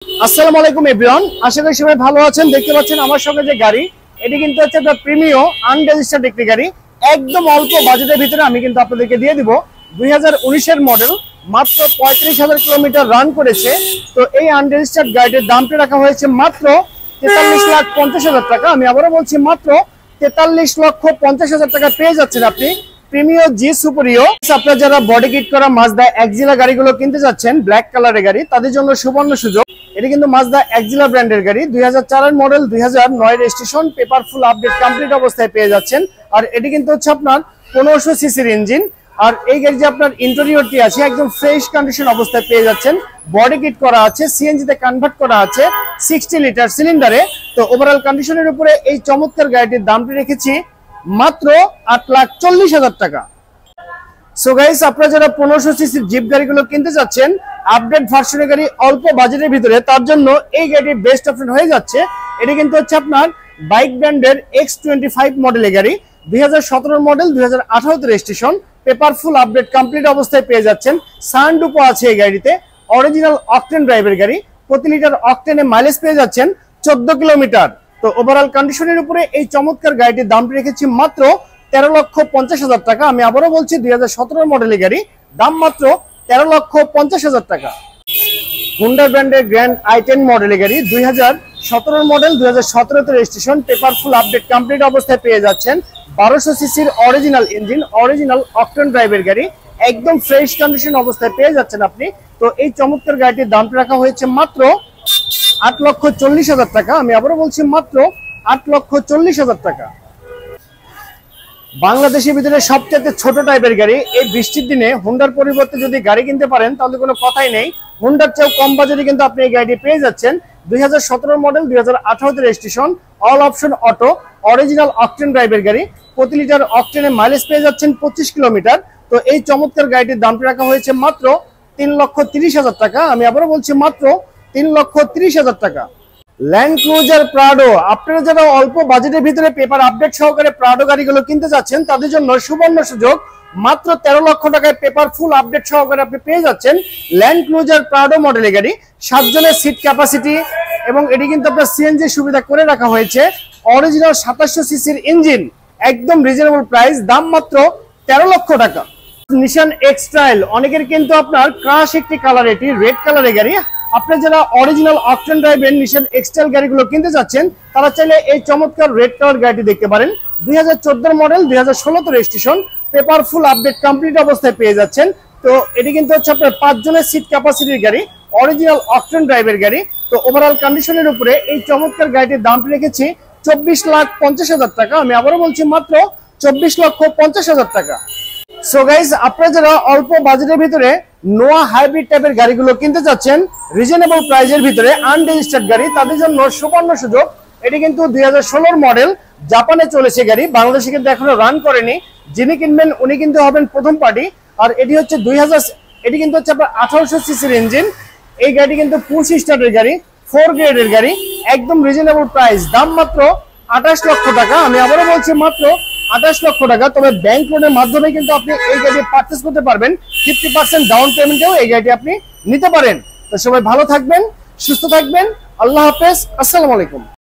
আসসালামু আলাইকুম এভরিওয়ান, আশা করি সবাই ভালো আছেন। দেখতে পাচ্ছেন আমার সঙ্গে যে গাড়ি, এটি কিন্তু হচ্ছে একটা প্রিমিয়াম আনরেজিস্টার্ড একটি গাড়ি। একদম অল্প বাজেটের ভিতরে আমি কিন্তু আপনাদেরকে দিয়ে দিব। 2019-এর মডেল, মাত্র 35,000 কিলোমিটার রান করেছে। তো এই আনরেজিস্টার্ড গাড়িটির দামটা রাখা হয়েছে মাত্র 43,50,000 টাকা। আমি আবারও বলছি, মাত্র 43,50,000 টাকা পেয়ে যাচ্ছেন আপনি প্রিমিও জি সুপারিও। আপনারা যারা বডি কিট করা মাজদা এক্সিলা গাড়িগুলো কিনতে যাচ্ছেন, ব্ল্যাক কালারের গাড়ি, তাদের জন্য সুবর্ণ সুযোগ। এটি কিন্তু মাজদা এক্সিলা ব্র্যান্ডের গাড়ি, 2004-এর model, 2009 registration, paper full update complete অবস্থায় পেয়ে যাচ্ছেন। আর এটি কিন্তু হচ্ছে আপনার 1500 সিসির ইঞ্জিন। আর এই গাড়ি যে আপনার ইন্টেরিয়রটি আছে একদম ফ্রেশ কন্ডিশন অবস্থায় পেয়ে যাচ্ছেন। বডি কিট করা আছে, সিএনজি তে কনভার্ট করা আছে 60 লিটার সিলিন্ডারে। তো ওভারঅল কন্ডিশনের উপরে এই চমৎকার গাড়িটির দামটি রেখেছি মাত্র 8,40,000 টাকা। সো গাইস, আপনারা যারা 1500 সিসির জিপ গাড়িগুলো কিনতে যাচ্ছেন, আপডেট ভার্সনের গাড়ি অল্প বাজেটের ভিতরে, তার জন্য এই গাড়ির বেস্ট অপশন হয়ে যাচ্ছে। এটি কিন্তু হচ্ছে আপনার বাইক ব্র্যান্ডের X25 মডেলের গাড়ি, 2017 model, 2018 registration, paper full update complete অবস্থায় পেয়ে যাচ্ছেন। সানরুফও আছে এই গাড়িতে। অরিজিনাল অকটেন ড্রাইভের গাড়ি, প্রতি লিটার অকটেনে মাইলেজ পেয়ে যাচ্ছেন 14 কিলোমিটার। তো ওভারঅল কন্ডিশনের উপরে এই চমৎকার গাড়িটির দাম রেখেছি মাত্র 13,50,000 টাকা। আমি আবারও বলছি, 2017 মডেলের গাড়ি, দাম মাত্র 13,50,000 টাকা। হুন্ডা ব্র্যান্ডের গ্র্যান্ড i10 মডেলের গাড়ি, 2017 model, 2017 registration, paper full update complete অবস্থায় পেয়ে যাচ্ছেন। 1200 সিসির অরিজিনাল ইঞ্জিন, অরিজিনাল অকটেন ড্রাইভের গাড়ি, একদম ফ্রেশ কন্ডিশন অবস্থায় পেয়ে যাচ্ছেন আপনি। তো এই চমৎকার গাড়িটির দামটা রাখা হয়েছে মাত্র 8,40,000 টাকা। আমি আবারও বলছি, মাত্র 8,40,000 টাকা। বাংলাদেশের ভিতরে সবচেয়ে ছোট টাইপের গাড়ি, এই বৃষ্টির দিনে হুন্ডার পরিবর্তে যদি গাড়ি কিনতে পারেন তাহলে কোনো কথাই নেই। হুন্ডার চেয়েও কম বাজেটে কিন্তু আপনি এই গাড়িটি পেয়ে যাচ্ছেন। 2017 model, 2018 registration, all option auto, original octane ড্রাইভের গাড়ি, প্রতি লিটার অকটেনে মাইলেজ পেয়ে যাচ্ছেন 25 কিলোমিটার। তো এই চমৎকার গাড়িটির দামটি রাখা হয়েছে মাত্র 3,30,000 টাকা। আমি আবারও বলছি, মাত্র 3,30,000 টাকা। ল্যান্ড ক্রুজার প্রাডো, আপনারা যারা অল্প বাজেটের ভিতরে পেপার আপডেট সহকারে প্রাডো গাড়িগুলো কিনতে যাচ্ছেন, তাদের জন্য সুবর্ণ সুযোগ। মাত্র 13 লক্ষ টাকায় পেপার ফুল আপডেট সহকারে আপনি পেয়ে যাচ্ছেন ল্যান্ড ক্রুজার প্রাডো মডেলের গাড়ি। 7 জনের সিট ক্যাপাসিটি, এবং এটি কিন্তু আপনার সিএনজি সুবিধা করে রাখা হয়েছে। অরিজিনাল 2700 সিসির ইঞ্জিন, একদম রিজনেবল প্রাইস, দাম মাত্র 13 লক্ষ টাকা। নিশান এক্সট্রাইল, অনেকের কিন্তু আপনার ক্রাশ একটি কালার, এটি রেড কালারের গাড়ি। আপনি যারা অরিজিনাল অকটেন ড্রাইভের নিশান এক্সট্রাইল গাড়িগুলো কিনতে যাচ্ছেন, তারা চাইলে এই চমৎকার রেড কালার গাড়িটি দেখতে পারেন। 2014 model, 2016 registration, paper full update complete অবস্থায় পেয়ে যাচ্ছেন। তো এটি কিন্তু হচ্ছে আপনার 5 জনের সিট ক্যাপাসিটির গাড়ি, অরিজিনাল অকটেন ড্রাইভের গাড়ি। তো ওভারঅল কন্ডিশনের উপরে এই চমৎকার গাড়িটির দাম রেখেছি 24,50,000 টাকা। আমি আবারও বলছি, মাত্র 24,50,000 টাকা। সো গাইস, আপনারা যারা অল্প বাজেটের ভিতরে নোয়া হাইব্রিড টাইপের গাড়িগুলো কিনতে যাচ্ছেন রিজনেবল প্রাইসের ভিতরে, আনরেজিস্টার্ড গাড়ি, তাদের জন্য সুবর্ণ সুযোগ। এটি কিন্তু 2016 মডেল, জাপানে চলেছে গাড়ি, বাংলাদেশে কিন্তু এখনো রান করেনি। যিনি কিনবেন উনি কিন্তু হবেন প্রথম পার্টি। আর এটি হচ্ছে 2000, এটি কিন্তু হচ্ছে আপনার 1800 সিসির ইঞ্জিন। এই গাড়িটি কিন্তু পুশ স্টার্টের গাড়ি, 4 গ্রেডের গাড়ি, একদম রিজনেবল প্রাইস, দাম মাত্র 28 লক্ষ টাকা। আমি আবারও বলছি, মাত্র 28 লক্ষ টাকা। তবে ব্যাংক লোনের মাধ্যমে কিন্তু আপনি এই গাড়ি পারচেজ করতে পারবেন। 50% ডাউন পেমেন্টেও এই গাড়িটি আপনি নিতে পারেন। তো সবাই ভালো থাকবেন, সুস্থ থাকবেন। আল্লাহ হাফেজ, আসসালামু আলাইকুম।